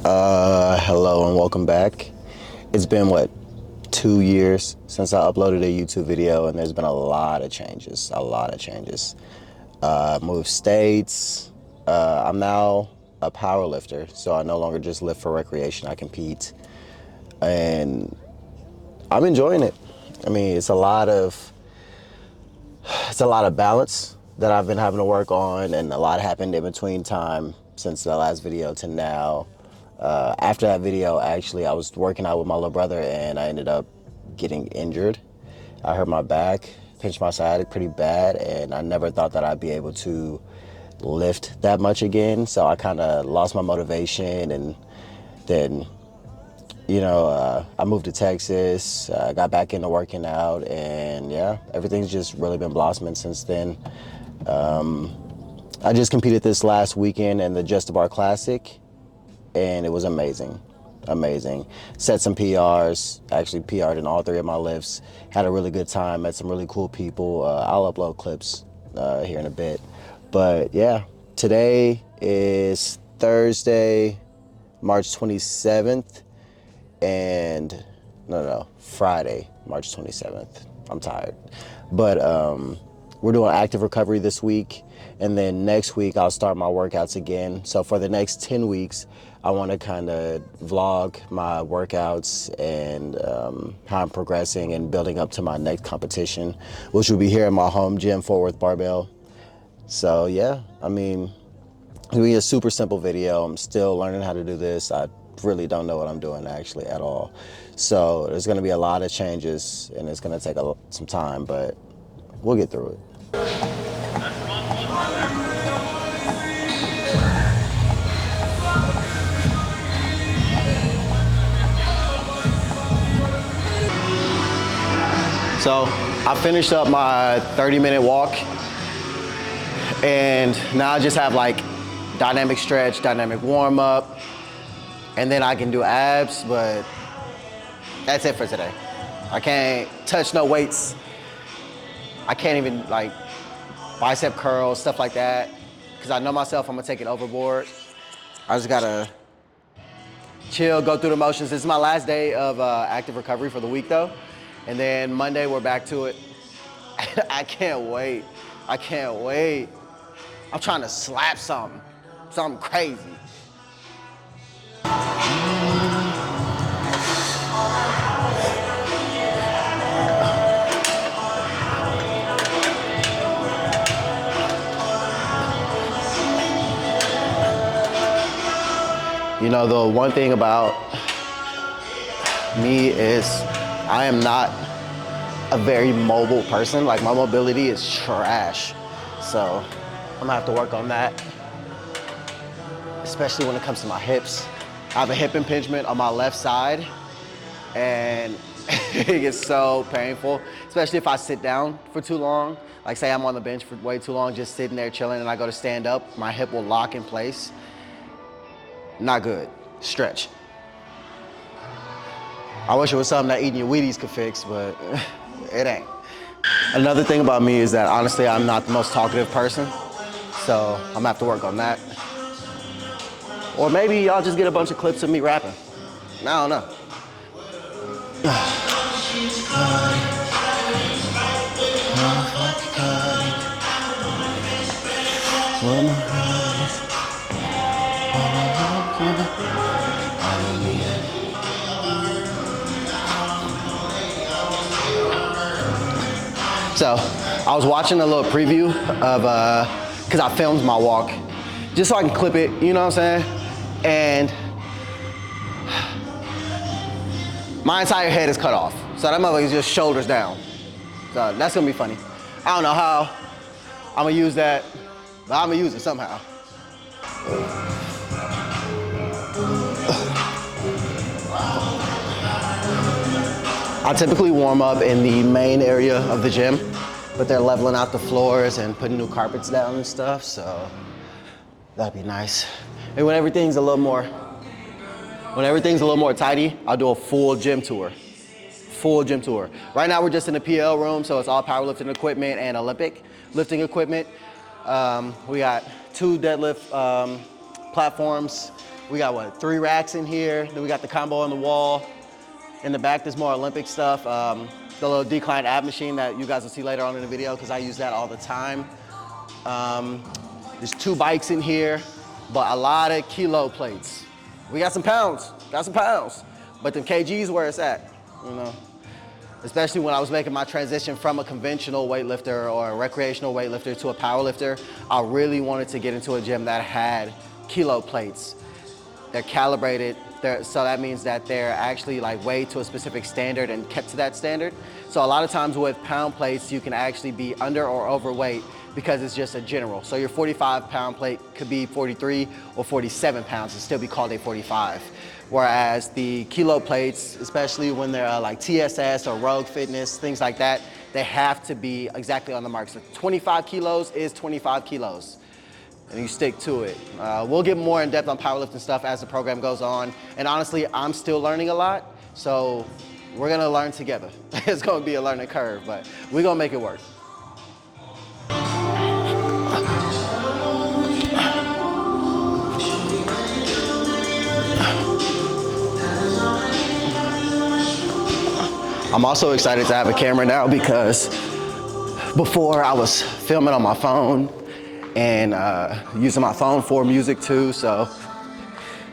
Hello and welcome back. It's been, what, 2 years since I uploaded a YouTube video, and there's been a lot of changes, moved states. I'm now a power lifter, so I no longer just lift for recreation, I compete. And I'm enjoying it. I mean, it's a lot of balance that I've been having to work on, and a lot happened in between time since the last video to now. After that video, actually, I was working out with my little brother and I ended up getting injured. I hurt my back, pinched my sciatic pretty bad, and I never thought that I'd be able to lift that much again. So I kind of lost my motivation, and then, I moved to Texas, got back into working out, and yeah, everything's just really been blossoming since then. I just competed this last weekend in the Just a Bar Classic, and it was amazing. Set some PRs, actually PR'd in all 3 of my lifts. Had a really good time, met some really cool people. I'll upload clips here in a bit. But yeah, today is Thursday, March 27th, and Friday, March 27th. I'm tired. But we're doing active recovery this week, and then next week I'll start my workouts again. So for the next 10 weeks, I want to kind of vlog my workouts and how I'm progressing and building up to my next competition, which will be here in my home gym, Fort Worth Barbell. So yeah, I mean, it'll be a super simple video. I'm still learning how to do this. I really don't know what I'm doing actually at all. So there's going to be a lot of changes, and it's going to take some time, but we'll get through it. So I finished up my 30-minute walk, and now I just have like dynamic stretch, dynamic warm up, and then I can do abs, but that's it for today. I can't touch no weights. I can't even like bicep curls, stuff like that, because I know myself, I'm gonna take it overboard. I just gotta chill, go through the motions. This is my last day of active recovery for the week though. And then Monday, we're back to it. I can't wait. I'm trying to slap something crazy. You know, the one thing about me is I am not a very mobile person. Like, my mobility is trash. So I'm gonna have to work on that, especially when it comes to my hips. I have a hip impingement on my left side, and it gets so painful, especially if I sit down for too long. Like, say I'm on the bench for way too long, just sitting there chilling, and I go to stand up, my hip will lock in place. Not good. Stretch. I wish it was something that eating your Wheaties could fix, but it ain't. Another thing about me is that, honestly, I'm not the most talkative person, so I'm gonna have to work on that. Or maybe y'all just get a bunch of clips of me rapping. I don't know. So I was watching a little preview of, cause I filmed my walk, just so I can clip it, you know what I'm saying? And my entire head is cut off. So that motherfucker is just shoulders down. So that's gonna be funny. I don't know how I'm gonna use that, but I'm gonna use it somehow. I typically warm up in the main area of the gym, but they're leveling out the floors and putting new carpets down and stuff, so that'd be nice. And when everything's a little more tidy, I'll do a full gym tour. Right now we're just in the PL room, so it's all powerlifting equipment and Olympic lifting equipment. We got 2 deadlift platforms, We got what, 3 racks in here. Then we got the combo on the wall. In the back, there's more Olympic stuff. The little decline ab machine that you guys will see later on in the video because I use that all the time. There's 2 bikes in here, but a lot of kilo plates. We got some pounds, but the kgs where it's at, you know. Especially when I was making my transition from a conventional weightlifter or a recreational weightlifter to a powerlifter, I really wanted to get into a gym that had kilo plates. They're calibrated, so that means that they're actually like weighed to a specific standard and kept to that standard. So a lot of times with pound plates, you can actually be under or overweight because it's just a general. So your 45-pound plate could be 43 or 47 pounds and still be called a 45. Whereas the kilo plates, especially when they're like TSS or Rogue Fitness, things like that, they have to be exactly on the mark. So 25 kilos is 25 kilos. And you stick to it. We'll get more in depth on powerlifting stuff as the program goes on. And honestly, I'm still learning a lot, so we're gonna learn together. It's gonna be a learning curve, but we're gonna make it work. I'm also excited to have a camera now because before I was filming on my phone and using my phone for music too, so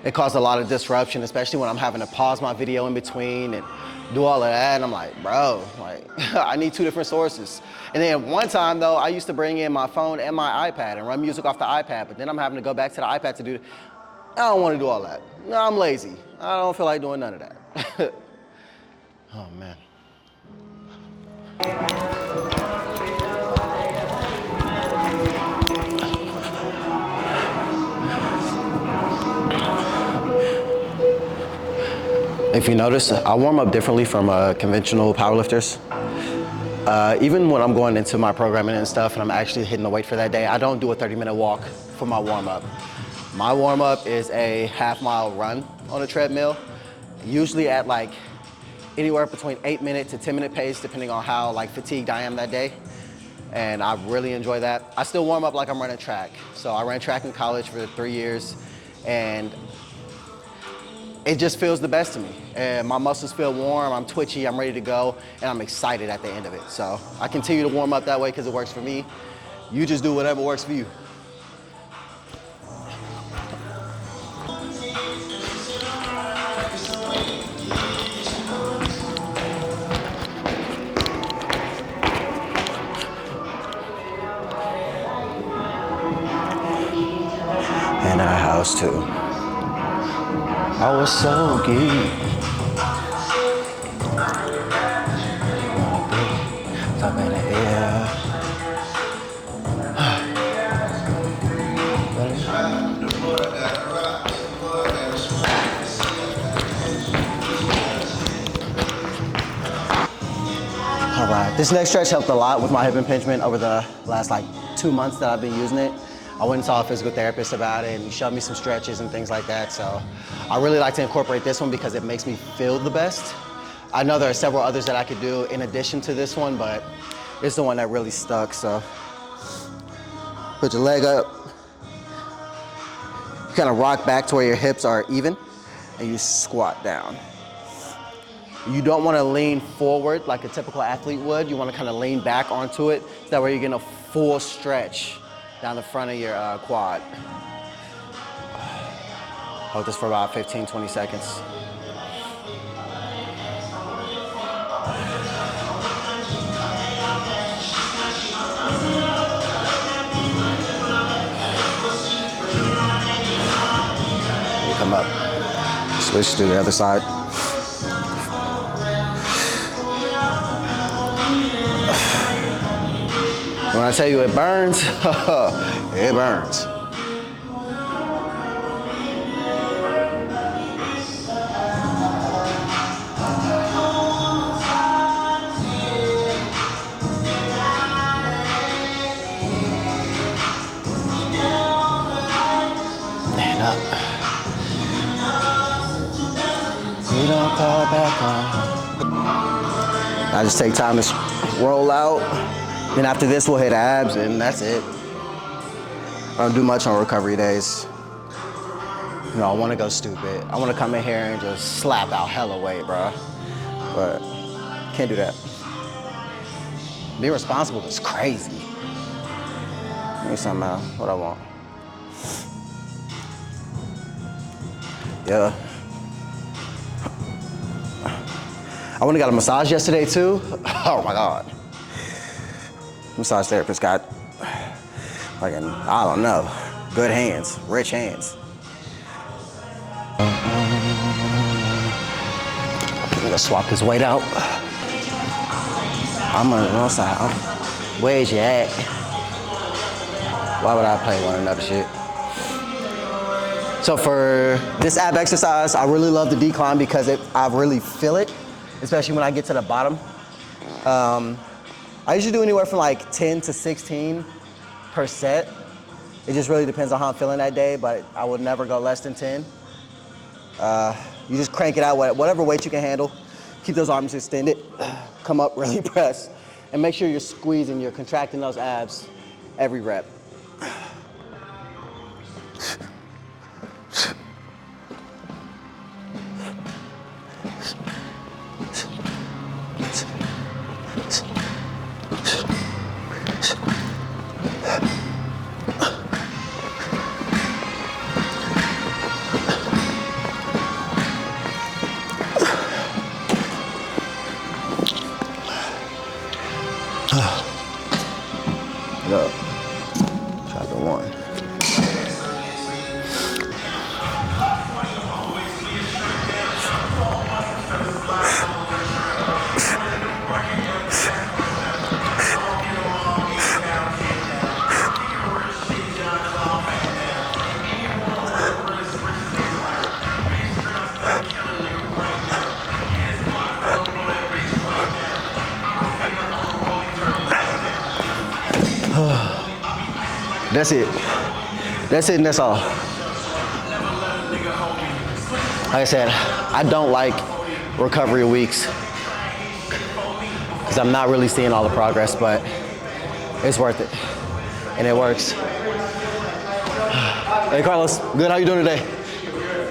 it caused a lot of disruption, especially when I'm having to pause my video in between and do all of that. And I'm like, bro, like I need 2 different sources. And then one time though, I used to bring in my phone and my iPad and run music off the iPad, but then I'm having to go back to the iPad to do it. I don't want to do all that. No, I'm lazy. I don't feel like doing none of that. Oh man. If you notice, I warm up differently from conventional powerlifters. Even when I'm going into my programming and stuff and I'm actually hitting the weight for that day, I don't do a 30-minute walk for my warm-up. My warm-up is a half-mile run on a treadmill, usually at like anywhere between 8-minute to 10-minute pace, depending on how like fatigued I am that day. And I really enjoy that. I still warm up like I'm running track. So I ran track in college for 3 years, and it just feels the best to me. And my muscles feel warm, I'm twitchy, I'm ready to go, and I'm excited at the end of it. So I continue to warm up that way because it works for me. You just do whatever works for you. And our house too. I was so geek. Top in the air. All right, this next stretch helped a lot with my hip impingement over the last like 2 months that I've been using it. I went and saw a physical therapist about it and he showed me some stretches and things like that. So I really like to incorporate this one because it makes me feel the best. I know there are several others that I could do in addition to this one, but it's the one that really stuck. So put your leg up, you kind of rock back to where your hips are even and you squat down. You don't want to lean forward like a typical athlete would. You want to kind of lean back onto it. So that way you're getting a full stretch down the front of your quad. Hold this for about 15, 20 seconds. You come up, switch to the other side. When I tell you it burns, it burns. And up. You don't call back on. I just take time to roll out. Then after this, we'll hit abs, and that's it. I don't do much on recovery days. You know, I want to go stupid. I want to come in here and just slap out hella weight, bro. But can't do that. Being responsible is crazy. Give me something out. What I want. Yeah. I went and got a massage yesterday too. Oh my God. Massage therapist got fucking, I don't know, good hands, rich hands. I'm gonna swap this weight out. I'm on the wrong side. Where's you at? Why would I play one another shit? So for this ab exercise, I really love the decline because I really feel it, especially when I get to the bottom. I usually do anywhere from like 10 to 16 per set. It just really depends on how I'm feeling that day, but I would never go less than 10. You just crank it out, whatever weight you can handle. Keep those arms extended. Come up, really press. And make sure you're squeezing, you're contracting those abs every rep. Look, chapter 1. That's it. That's it and that's all. Like I said, I don't like recovery weeks because I'm not really seeing all the progress, but it's worth it. And it works. Hey Carlos, good, how you doing today?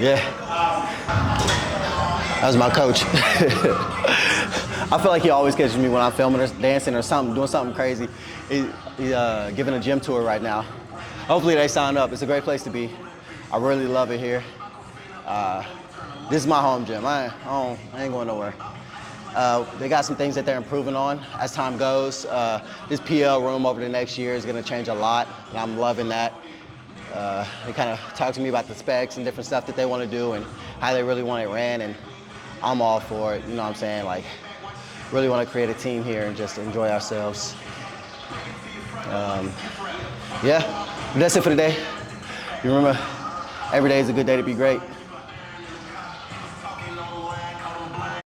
Yeah. That was my coach. I feel like he always catches me when I'm filming or dancing or something, doing something crazy. He's giving a gym tour right now. Hopefully they sign up. It's a great place to be. I really love it here. This is my home gym. I ain't going nowhere. They got some things that they're improving on as time goes. This PL room over the next year is gonna change a lot, and I'm loving that. They kind of talk to me about the specs and different stuff that they want to do and how they really want it ran, and I'm all for it. You know what I'm saying? Like, really want to create a team here and just enjoy ourselves. Yeah, but that's it for today. You remember, every day is a good day to be great.